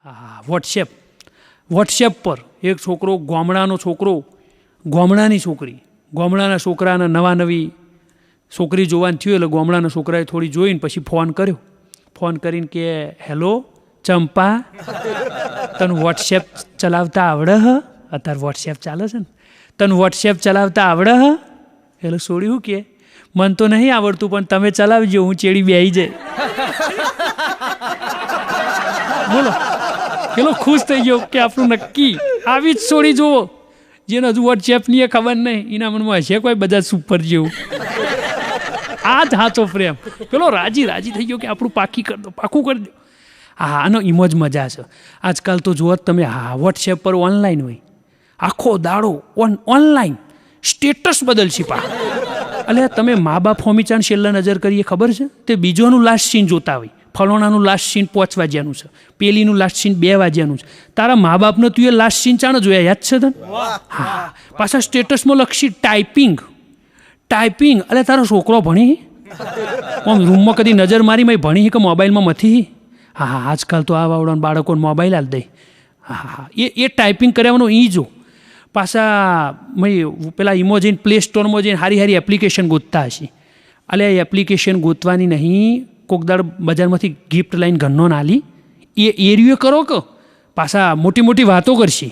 હા, વોટ્સએપ પર એક છોકરો ગામડાનો છોકરો ગામડાની છોકરી ગામડાના છોકરાને નવી છોકરી જોવાનું થયું એટલે ગામડાના છોકરાએ થોડી જોઈને પછી ફોન કરીને કે હેલો ચંપા તને વોટ્સએપ ચલાવતા આવડે હ અત્યારે વોટ્સએપ ચાલે છે ને તને વોટ્સએપ ચલાવતા આવડે હ એટલે છોડી શું કે મને તો નહીં આવડતું પણ તમે ચલાવજો હું ચેડી બેસી જાય બોલો પેલો ખુશ થઈ ગયો કે આપણું નક્કી આવી જ છોડી જુઓ જેને હજુ વોટ્સએપની એ ખબર નહીં એના મનમાં હશે કોઈ બધા સુપર જેવું આ જ હાચો પ્રેમ પેલો રાજી થઈ ગયો કે આપણું પાકું કરી દો હા આનો ઇમોજ મજા છે આજકાલ તો જુઓ તમે હા વોટ્સએપ પર ઓનલાઈન હોય આખો દાડો ઓનલાઈન સ્ટેટસ બદલશે પા એટલે તમે મા બાપ હોમીચાન છેલ્લા નજર કરીએ ખબર છે તે બીજોનું લાસ્ટ સીન જોતા હોય ફલોણાનું લાસ્ટ સીન 5 વાગ્યાનું છે પેલીનું લાસ્ટ સીન 2 વાગ્યાનું છે તારા મા બાપને તું એ લાસ્ટ સીન ચાણ જોયા યાદ છે તને હા પાછા સ્ટેટસમાં લખશી ટાઈપિંગ એટલે તારો છોકરો ભણી આમ રૂમમાં કદી નજર મારી મેં ભણી કે મોબાઈલમાં મથી હા આજકાલ તો આ વાવડાના બાળકોને મોબાઈલ હાલ દે હા એ ટાઈપિંગ કરાવવાનો એ જો પાછા મેં પેલા ઇમો જઈને પ્લે સ્ટોરમાં જઈને સારી એપ્લિકેશન ગોતતા હશે એટલે એ એપ્લિકેશન ગોતવાની નહીં કોક દાડ બજારમાંથી ગિફ્ટ લઈને ઘરનો નાલી એ એરિયો કરો કે પાછા મોટી વાતો કરશે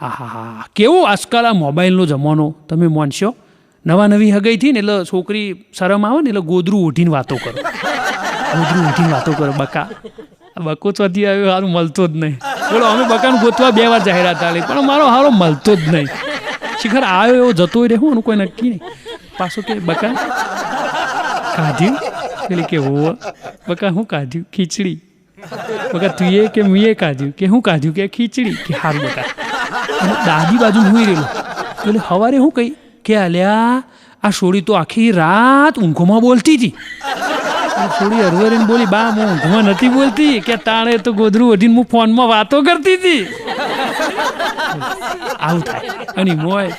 હા કેવું આજકાલ આ મોબાઈલનો જમાનો તમે માનશો નવી હગાઈ થઈ ને એટલે છોકરી શરમ આવે ને એટલે ગોદરું ઓઢીને વાતો કરો બકો ચોથી આવ્યો સારું મળતો જ નહીં બોલો અમે બકાને ગોતવા 2 વાર જાહેરાત આલી પણ મારો હારો મળતો જ નહીં શિખર આવ્યો એવો જતો રહેવું એનું કોઈ નક્કી નહીં પાછો કે બકા કાઢ્યું પેલી કે હો બકા હું કાઢ્યું ખીચડી બકા તુંએ કે મીએ કાઢ્યું કે હું કાઢ્યું કે ખીચડી કે હારું બકા દાદી બાજુ હુઈ રહેલું એટલે સવારે હું કહી કે અલ્યા આ છોડી તો આખી રાત ઊંઘમાં બોલતી હતી છોડી હરવરીને બોલી બા હું ઊંઘમાં નથી બોલતી કે તાણે તો ગોદરું ઓઢીને હું ફોનમાં વાતો કરતી હતી આવું થાય અને મોય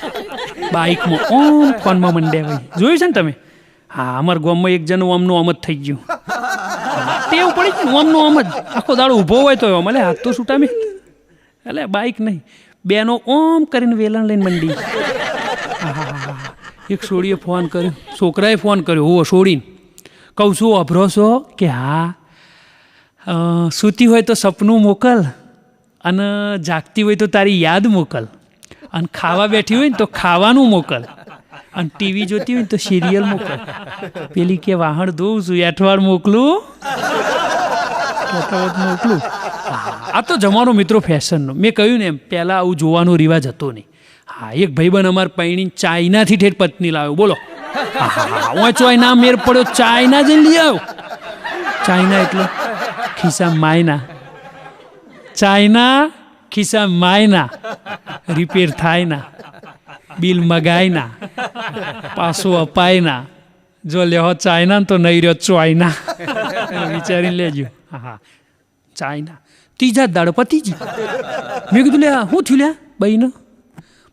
બાઇકમાં ઓમ ફોનમાં મંડ્યા ભાઈ જોયું છે ને તમે હા અમારા ગામમાં એક જણનું આમનું આમ જ થઈ ગયું ટેવ પડી ગયું આમનું આમ જ આખો દાડો ઊભો હોય તો મળે હાથ તો છૂટા મેં એટલે બાઇક નહીં બેનો ઓમ કરીને વેલણ લઈને મંડી એક છોડીએ ફોન કર્યો છોકરાએ ફોન કર્યો હો છોડીને કહું છું અભરો છો કે હા સૂતી હોય તો સપનું મોકલ અને જાગતી હોય તો તારી યાદ મોકલ અને ખાવા બેઠી હોય ને તો ખાવાનું મોકલ અને ટીવી જોતી હોય ને તો સિરિયલ મોકલ પેલી કે વાહણ ધોઉં છું એઠવાડ મોકલું આ તો જમાનો મિત્રો ફેશનનો મેં કહ્યું ને એમ પહેલાં આવું જોવાનો રિવાજ હતો નહીં હા એક ભાઈબંધ અમારે પૈણી ચાઇનાથી ઠેઠ પત્ની લાવ્યો બોલો હા ચોઈના મેર પડ્યો ચાઇના જઈને લઈ આવ્યો ચાઇના એટલે ખિસ્સા માયના રિપેર થાય ના બિલ મગાય ના પાછું અપાય ના જો લેહો ચાઇના તો નહીં રહ્યો ચોઈના વિચારીને લેજો હા ચાઇના ત્રીજા દાડ પતિજી મેં કીધું લે શું થયું લ્યા ભાઈને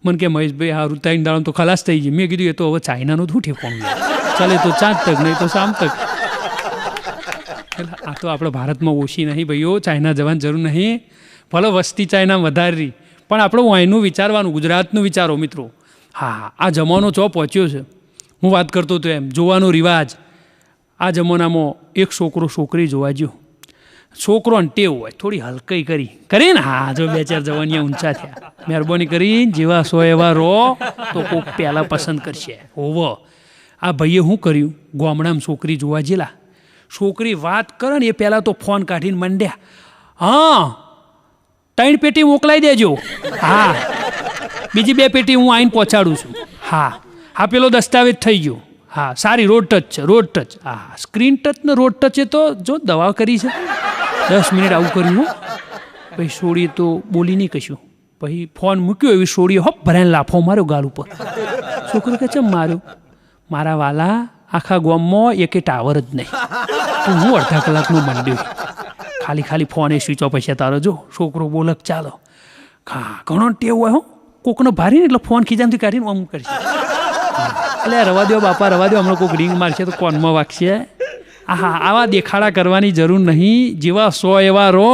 મને કે મહેશભાઈ હારું 3 દાડો તો ખલાસ થઈ ગઈ મેં કીધું એ તો હવે ચાઇનાનું શું ઠેકવાનું ચાલે તો 4 તક નહીં તો શામ તક આ તો આપણે ભારતમાં ઓછી નહીં ભાઈઓ ચાઇના જવાની જરૂર નહીં ભલે વસ્તી ચાઇના વધારી પણ આપણે અહીંનું વિચારવાનું ગુજરાતનું વિચારો મિત્રો હા આ જમાનો ચો પહોંચ્યો છે હું વાત કરતો હતો એમ જોવાનો રિવાજ આ જમાનામાં એક છોકરો છોકરી જોવા ગયો છોકરોને ટેવ હોય થોડી હલકઈ કરી ને હા જો 2-4 જવાનિયા ઊંચા થયા મહેરબાની કરી જેવા સો એવા રો તો કોક પહેલાં પસંદ કરશે હોવો આ ભાઈએ શું કર્યું ગામડામાં છોકરી જોવા જેલા છોકરી વાત કરે ને એ પહેલાં તો ફોન કાઢીને મંડ્યા હા 3 પેટી મોકલાઈ દેજો હા બીજી 2 પેટી હું આવીને પહોંચાડું છું હા પેલો દસ્તાવેજ થઈ ગયો હા સારી રોડ ટચ હા સ્ક્રીન ટચ ને રોડ ટચ એ તો જો દવા કરી છે 10 મિનિટ આવું કર્યું પછી છોડીએ તો બોલી નહીં કશું પછી ફોન મૂક્યો એવી છોડીએ હોપ ભરાઈને લાફો માર્યો ગાલ ઉપર છોકરો કે ચમ માર્યો મારા વાલા આખા ગામમાં એકે ટાવર જ નહીં તો હું અડધા કલાકનું મંડ્યું ખાલી ફોન એ સ્વિચ ઓફ હશે તારો જો છોકરો બોલક ચાલો હા ઘણો ટેવ હોય હો કોકનો ભારી ને એટલે ફોન ખીજામથી કાઢીને આમ કરશે એટલે રવા દો બાપા રવા દો હમણાં કોઈક રિંગ મારશે તો કોનમાં વાગશે આવા દેખાડા કરવાની જરૂર નહીં જેવા સો એવા રો